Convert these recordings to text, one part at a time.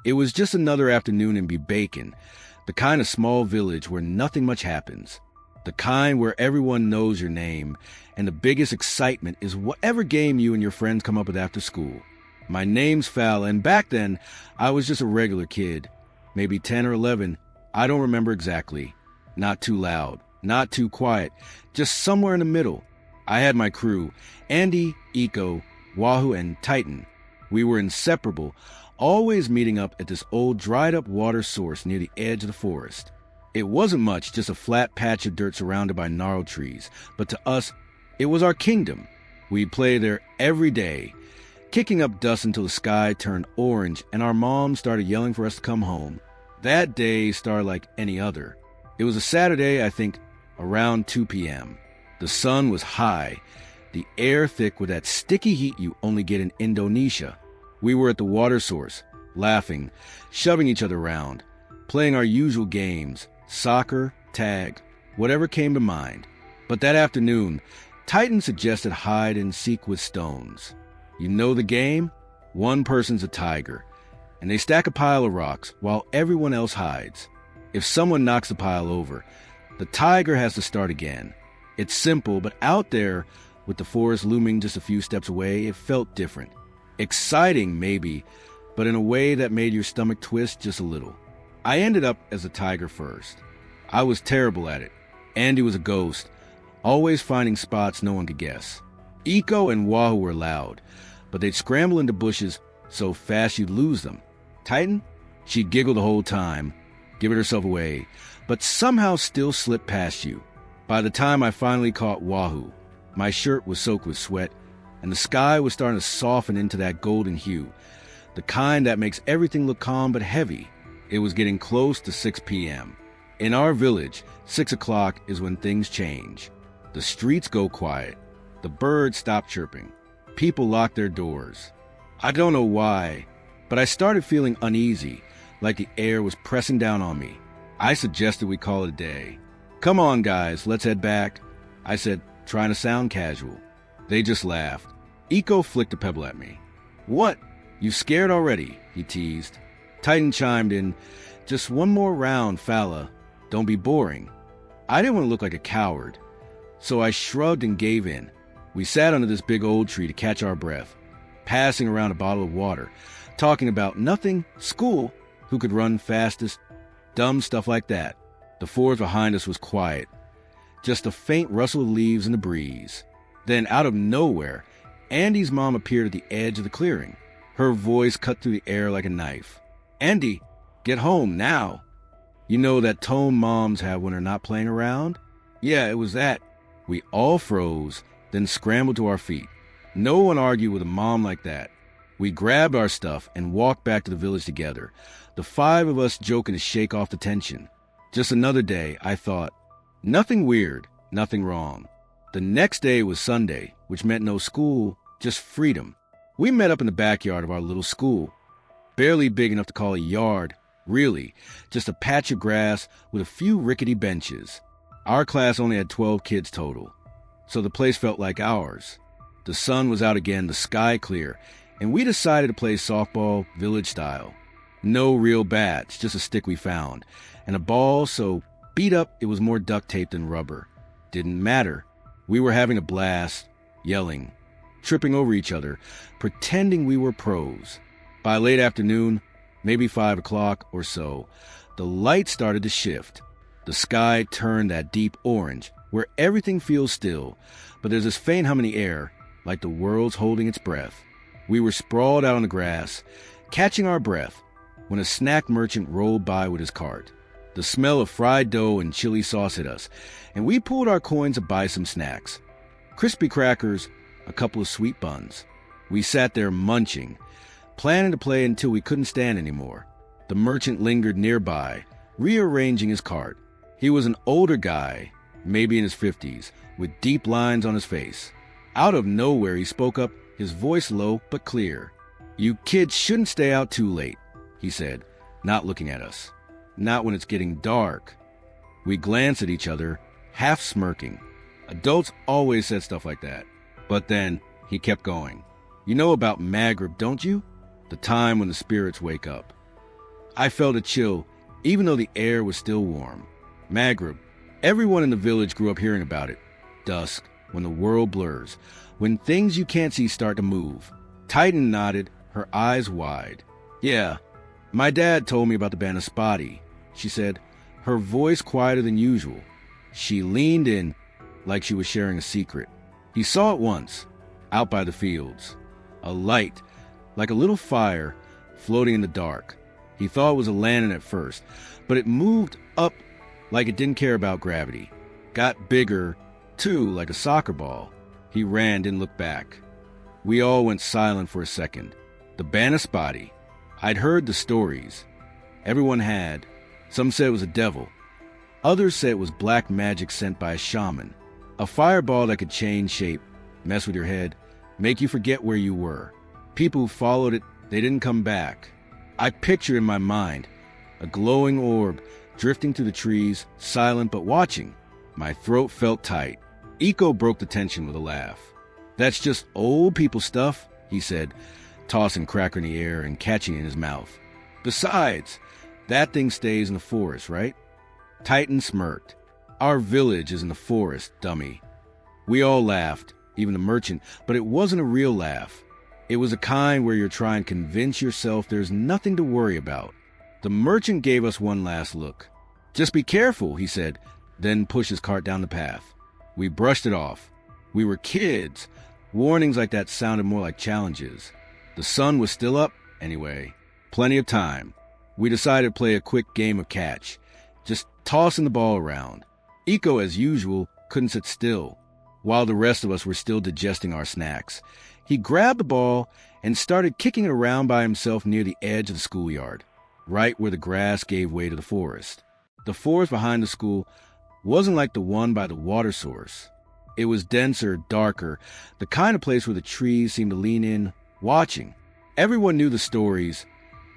It was just another afternoon in Bacon, the kind of small village where nothing much happens. The kind where everyone knows your name, and the biggest excitement is whatever game you and your friends come up with after school. My name's Fal, and back then, I was just a regular kid. Maybe 10 or 11, I don't remember exactly. Not too loud, not too quiet, just somewhere in the middle. I had my crew, Andy, Eco, Wahoo, and Titan. We were inseparable, always meeting up at this old dried-up water source near the edge of the forest. It wasn't much, just a flat patch of dirt surrounded by gnarled trees, but to us, it was our kingdom. We'd play there every day, kicking up dust until the sky turned orange and our mom started yelling for us to come home. That day started like any other. It was a Saturday, I think, around 2 p.m. The sun was high, the air thick with that sticky heat you only get in Indonesia. We were at the water source, laughing, shoving each other around, playing our usual games, soccer, tag, whatever came to mind. But that afternoon, Titan suggested hide and seek with stones. You know the game? One person's a tiger, and they stack a pile of rocks while everyone else hides. If someone knocks the pile over, the tiger has to start again. It's simple, but out there, with the forest looming just a few steps away, it felt different. Exciting, maybe, but in a way that made your stomach twist just a little. I ended up as a tiger first. I was terrible at it. Andy was a ghost, always finding spots no one could guess. Eco and Wahoo were loud, but they'd scramble into bushes so fast you'd lose them. Titan? She'd giggle the whole time, giving herself away, but somehow still slip past you. By the time I finally caught Wahoo, my shirt was soaked with sweat, and the sky was starting to soften into that golden hue, the kind that makes everything look calm but heavy. It was getting close to 6 p.m. In our village, 6 o'clock is when things change. The streets go quiet. The birds stop chirping. People lock their doors. I don't know why, but I started feeling uneasy, like the air was pressing down on me. I suggested we call it a day. "Come on, guys, let's head back," I said, trying to sound casual. They just laughed. Eco flicked a pebble at me. "What? You scared already?" he teased. Titan chimed in, "Just one more round, Fala. Don't be boring." I didn't want to look like a coward, so I shrugged and gave in. We sat under this big old tree to catch our breath, passing around a bottle of water, talking about nothing, school, who could run fastest, dumb stuff like that. The forest behind us was quiet, just a faint rustle of leaves in the breeze. Then, out of nowhere, Andy's mom appeared at the edge of the clearing. Her voice cut through the air like a knife. "Andy, get home now." You know that tone moms have when they're not playing around? Yeah, it was that. We all froze, then scrambled to our feet. No one argued with a mom like that. We grabbed our stuff and walked back to the village together, the 5 of us joking to shake off the tension. Just another day, I thought. Nothing weird, nothing wrong. The next day was Sunday, which meant no school, just freedom. We met up in the backyard of our little school. Barely big enough to call a yard, really, just a patch of grass with a few rickety benches. Our class only had 12 kids total, so the place felt like ours. The sun was out again, the sky clear, and we decided to play softball village style. No real bats, just a stick we found, and a ball so beat up it was more duct tape than rubber. Didn't matter. We were having a blast, yelling, tripping over each other, pretending we were pros. By late afternoon, maybe 5 o'clock or so, the light started to shift. The sky turned that deep orange, where everything feels still, but there's this faint hum in the air, like the world's holding its breath. We were sprawled out on the grass, catching our breath, when a snack merchant rolled by with his cart. The smell of fried dough and chili sauce hit us, and we pulled our coins to buy some snacks. Crispy crackers, a couple of sweet buns. We sat there munching, planning to play until we couldn't stand anymore. The merchant lingered nearby, rearranging his cart. He was an older guy, maybe in his 50s, with deep lines on his face. Out of nowhere, he spoke up, his voice low but clear. "You kids shouldn't stay out too late," he said, not looking at us. "Not when it's getting dark." We glanced at each other, half smirking. Adults always said stuff like that. But then, he kept going. "You know about Maghrib, don't you? The time when the spirits wake up. I felt a chill, even though the air was still warm. Maghrib. Everyone in the village grew up hearing about it. Dusk, when the world blurs, when things you can't see start to move. Titan nodded, her eyes wide. Yeah, my dad told me about the Banaspati, she said, her voice quieter than usual. She leaned in like she was sharing a secret. He saw it once, out by the fields. A light, like a little fire, floating in the dark. He thought it was a lantern at first, but it moved up like it didn't care about gravity. Got bigger, too, like a soccer ball. He ran, didn't look back. We all went silent for a second. The Banaspati. I'd heard the stories. Everyone had. Some said it was a devil. Others said it was black magic sent by a shaman. A fireball that could change shape, mess with your head, make you forget where you were. People who followed it, they didn't come back. I pictured in my mind a glowing orb drifting through the trees, silent but watching. My throat felt tight. Iko broke the tension with a laugh. That's just old people stuff, he said, tossing cracker in the air and catching it in his mouth. Besides, that thing stays in the forest, right? Titan smirked. Our village is in the forest, dummy. We all laughed, even the merchant, but it wasn't a real laugh. It was a kind where you're trying to convince yourself there's nothing to worry about. The merchant gave us one last look. Just be careful, he said, then pushed his cart down the path. We brushed it off. We were kids. Warnings like that sounded more like challenges. The sun was still up, anyway. Plenty of time. We decided to play a quick game of catch, just tossing the ball around. Iko, as usual, couldn't sit still, while the rest of us were still digesting our snacks. He grabbed the ball and started kicking it around by himself near the edge of the schoolyard, right where the grass gave way to the forest. The forest behind the school wasn't like the one by the water source. It was denser, darker, the kind of place where the trees seemed to lean in, watching. Everyone knew the stories,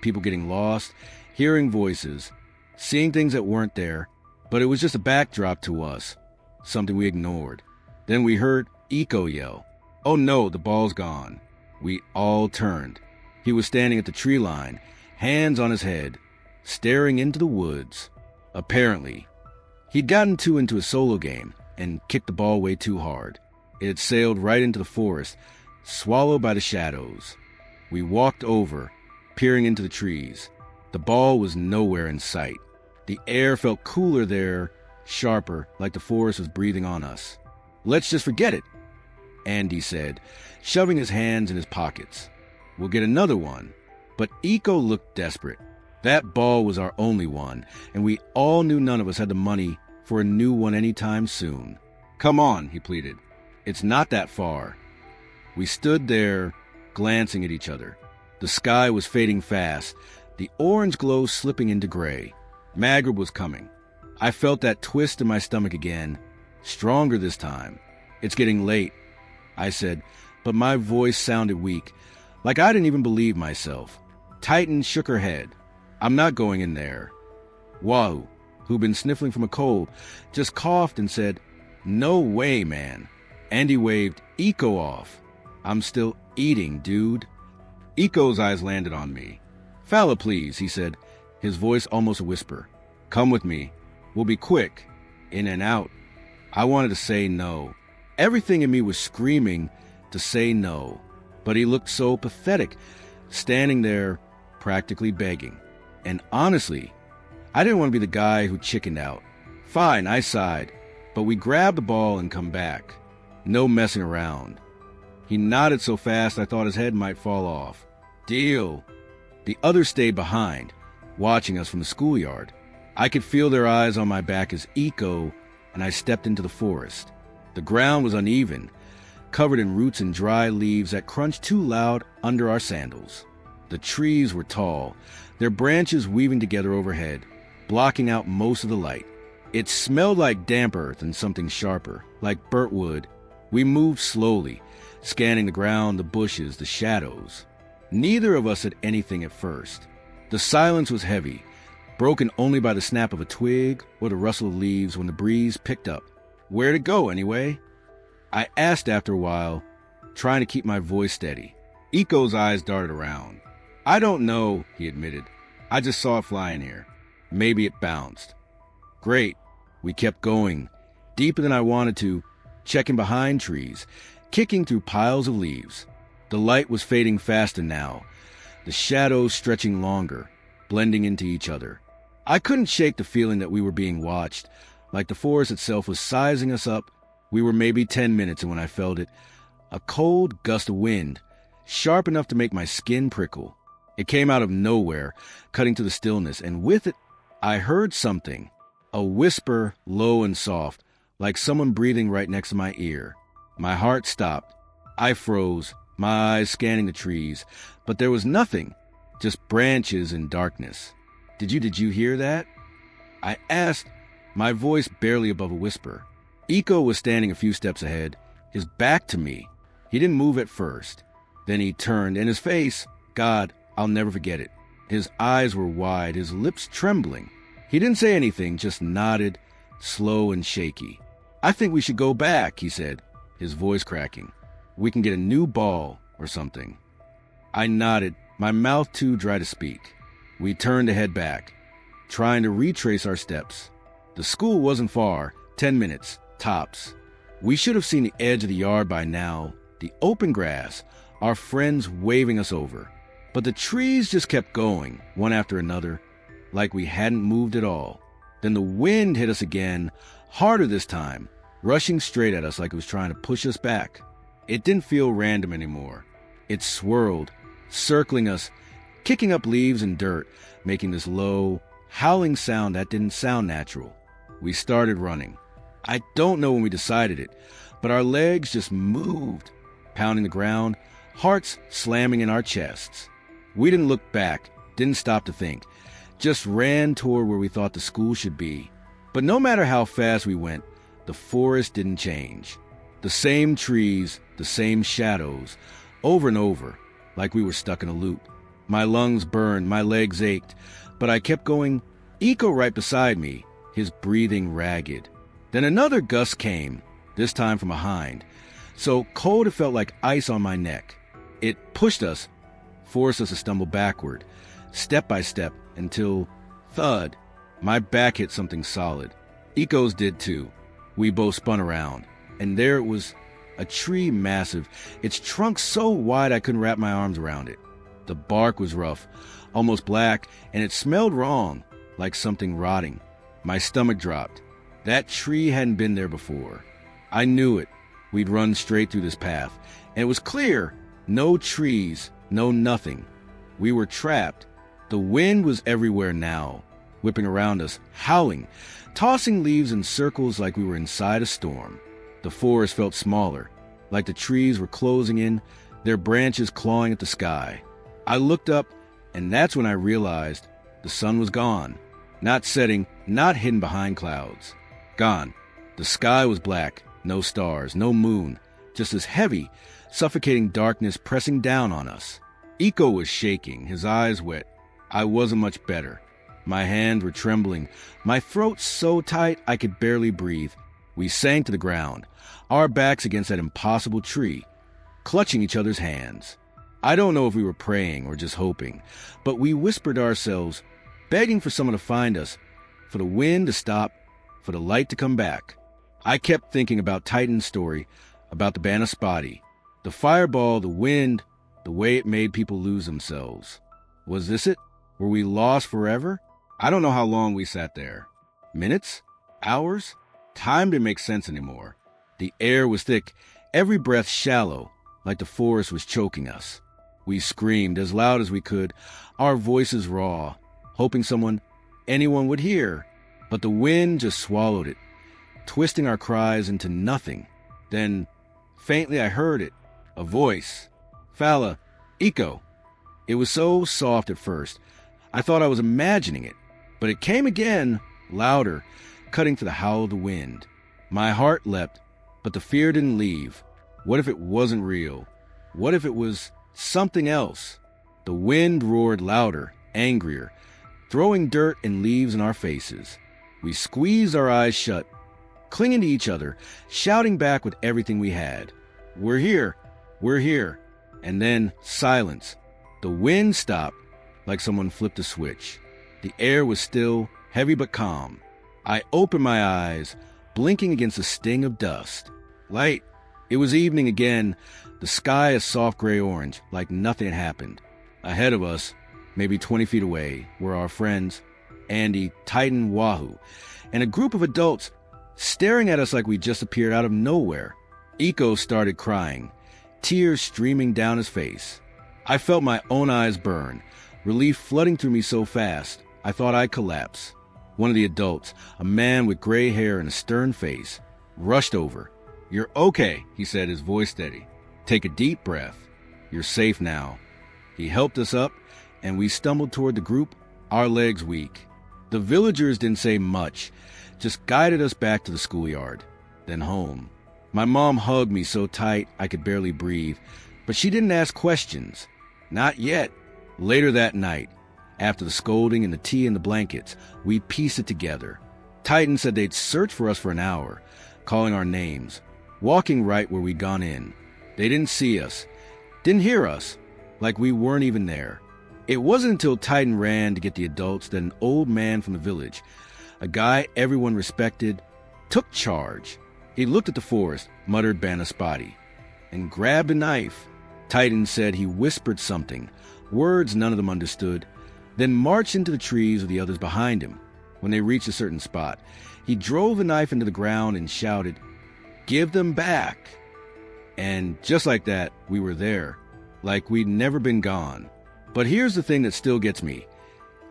people getting lost, hearing voices, seeing things that weren't there, but it was just a backdrop to us, something we ignored. Then we heard Iko yell, "Oh no, the ball's gone." We all turned. He was standing at the tree line, hands on his head, staring into the woods. Apparently, he'd gotten too into a solo game and kicked the ball way too hard. It had sailed right into the forest, swallowed by the shadows. We walked over, peering into the trees. The ball was nowhere in sight. The air felt cooler there, sharper, like the forest was breathing on us. "Let's just forget it," Andy said, shoving his hands in his pockets. "We'll get another one." But Iko looked desperate. That ball was our only one, and we all knew none of us had the money for a new one anytime soon. "Come on," he pleaded. "It's not that far." We stood there, glancing at each other. The sky was fading fast, the orange glow slipping into gray. Maghrib was coming. I felt that twist in my stomach again, stronger this time. "It's getting late," I said, but my voice sounded weak, like I didn't even believe myself. Titan shook her head. "I'm not going in there." Wahu, who'd been sniffling from a cold, just coughed and said, "No way, man." Andy waved Iko off. "I'm still eating, dude." Iko's eyes landed on me. "Falla, please," he said, his voice almost a whisper. "Come with me. We'll be quick. In and out." I wanted to say no. Everything in me was screaming to say no. But he looked so pathetic, standing there, practically begging. And honestly, I didn't want to be the guy who chickened out. "Fine," I sighed, but we grabbed the ball and come back. No messing around. He nodded so fast I thought his head might fall off. "Deal." The others stayed behind, watching us from the schoolyard. I could feel their eyes on my back as Iko and I stepped into the forest. The ground was uneven, covered in roots and dry leaves that crunched too loud under our sandals. The trees were tall, their branches weaving together overhead, blocking out most of the light. It smelled like damp earth and something sharper, like burnt wood. We moved slowly, scanning the ground, the bushes, the shadows. Neither of us said anything at first. The silence was heavy, broken only by the snap of a twig or the rustle of leaves when the breeze picked up. "Where'd it go, anyway?" I asked after a while, trying to keep my voice steady. Iko's eyes darted around. "I don't know," he admitted. I just saw it flying here. Maybe it bounced. Great. We kept going, deeper than I wanted to, checking behind trees, kicking through piles of leaves. The light was fading faster now, the shadows stretching longer, blending into each other. I couldn't shake the feeling that we were being watched, like the forest itself was sizing us up. We were maybe 10 minutes, and when I felt it, a cold gust of wind, sharp enough to make my skin prickle. It came out of nowhere, cutting to the stillness, and with it, I heard something, a whisper, low and soft, like someone breathing right next to my ear. My heart stopped. I froze, my eyes scanning the trees, but there was nothing, just branches and darkness. Did you hear that? I asked, my voice barely above a whisper. Iko was standing a few steps ahead, his back to me. He didn't move at first. Then he turned, and his face, God, I'll never forget it. His eyes were wide, his lips trembling. He didn't say anything, just nodded, slow and shaky. I think we should go back, he said, his voice cracking. We can get a new ball or something. I nodded, my mouth too dry to speak. We turned to head back, trying to retrace our steps. The school wasn't far, 10 minutes, tops. We should have seen the edge of the yard by now, the open grass, our friends waving us over. But the trees just kept going, one after another, like we hadn't moved at all. Then the wind hit us again, harder this time, rushing straight at us like it was trying to push us back. It didn't feel random anymore. It swirled, circling us, kicking up leaves and dirt, making this low, howling sound that didn't sound natural. We started running. I don't know when we decided it, but our legs just moved, pounding the ground, hearts slamming in our chests. We didn't look back, didn't stop to think, just ran toward where we thought the school should be. But no matter how fast we went, the forest didn't change. The same trees, the same shadows, over and over, like we were stuck in a loop. My lungs burned, my legs ached, but I kept going, Iko right beside me, his breathing ragged. Then another gust came, this time from behind, so cold it felt like ice on my neck. It pushed us, forced us to stumble backward, step by step, until, thud, my back hit something solid. Iko's did too. We both spun around, and there it was, a tree massive, its trunk so wide I couldn't wrap my arms around it. The bark was rough, almost black, and it smelled wrong, like something rotting. My stomach dropped. That tree hadn't been there before. I knew it. We'd run straight through this path, and it was clear, no trees, no nothing. We were trapped. The wind was everywhere now, whipping around us, howling, tossing leaves in circles like we were inside a storm. The forest felt smaller, like the trees were closing in, their branches clawing at the sky. I looked up, and that's when I realized the sun was gone. Not setting, not hidden behind clouds. Gone. The sky was black, no stars, no moon, just this heavy, suffocating darkness pressing down on us. Iko was shaking, his eyes wet. I wasn't much better. My hands were trembling, my throat so tight I could barely breathe. We sank to the ground, our backs against that impossible tree, clutching each other's hands. I don't know if we were praying or just hoping, but we whispered to ourselves, begging for someone to find us, for the wind to stop, for the light to come back. I kept thinking about Titan's story, about the Banaspati, the fireball, the wind, the way it made people lose themselves. Was this it? Were we lost forever? I don't know how long we sat there. Minutes? Hours? Time didn't make sense anymore. The air was thick, every breath shallow, like the forest was choking us. We screamed as loud as we could, our voices raw, hoping anyone would hear. But the wind just swallowed it, twisting our cries into nothing. Then, faintly I heard it, a voice. Fala, Iko. It was so soft at first, I thought I was imagining it. But it came again, louder, cutting to the howl of the wind. My heart leapt, but the fear didn't leave. What if it wasn't real? What if it was something else? The wind roared louder, angrier, throwing dirt and leaves in our faces. We squeezed our eyes shut, clinging to each other, shouting back with everything we had. We're here. We're here. And then silence. The wind stopped. like someone flipped a switch. The air was still, heavy but calm. I opened my eyes, blinking against a sting of dust. Light. It was evening again, the sky a soft gray-orange, like nothing had happened. Ahead of us, maybe 20 feet away, were our friends, Andy, Titan, Wahoo, and a group of adults staring at us like we just appeared out of nowhere. Iko started crying, tears streaming down his face. I felt my own eyes burn, relief flooding through me so fast, I thought I'd collapse. One of the adults, a man with gray hair and a stern face, rushed over. "You're okay," he said, his voice steady. "Take a deep breath. You're safe now." He helped us up, and we stumbled toward the group, our legs weak. The villagers didn't say much, just guided us back to the schoolyard, then home. My mom hugged me so tight I could barely breathe, but she didn't ask questions. Not yet. Later that night, after the scolding and the tea and the blankets, we pieced it together. Titan said they'd search for us for an hour, calling our names, walking right where we'd gone in. They didn't see us, didn't hear us, like we weren't even there. It wasn't until Titan ran to get the adults that an old man from the village, a guy everyone respected, took charge. He looked at the forest, muttered Banaspati, and grabbed a knife. Titan said he whispered something, words none of them understood, then marched into the trees with the others behind him. When they reached a certain spot, he drove the knife into the ground and shouted, "Give them back!" And just like that, we were there, like we'd never been gone. But here's the thing that still gets me.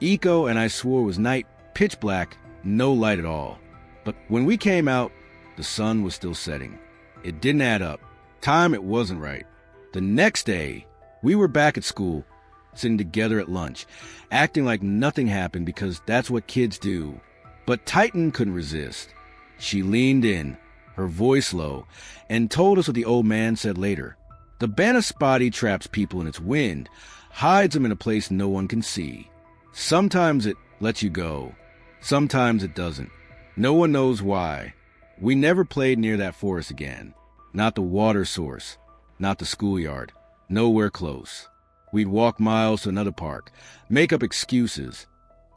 Iko and I swore it was night, pitch black, no light at all. But when we came out, the sun was still setting. It didn't add up. Time, it wasn't right. The next day, we were back at school, sitting together at lunch, acting like nothing happened because that's what kids do. But Titan couldn't resist. She leaned in, her voice low, and told us what the old man said later. The Banaspati traps people in its wind, hides them in a place no one can see. Sometimes it lets you go. Sometimes it doesn't. No one knows why. We never played near that forest again. Not the water source. Not the schoolyard. Nowhere close. We'd walk miles to another park, make up excuses,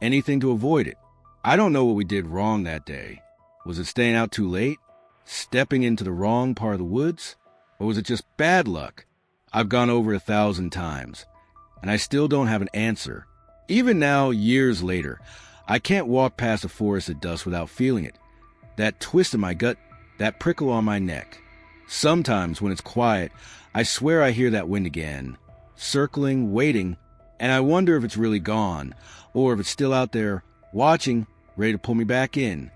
anything to avoid it. I don't know what we did wrong that day. Was it staying out too late? Stepping into the wrong part of the woods? Or was it just bad luck? I've gone over 1,000 times, and I still don't have an answer. Even now, years later, I can't walk past a forest at dusk without feeling it. That twist in my gut, that prickle on my neck. Sometimes, when it's quiet, I swear I hear that wind again, circling, waiting, and I wonder if it's really gone, or if it's still out there, watching, ready to pull me back in.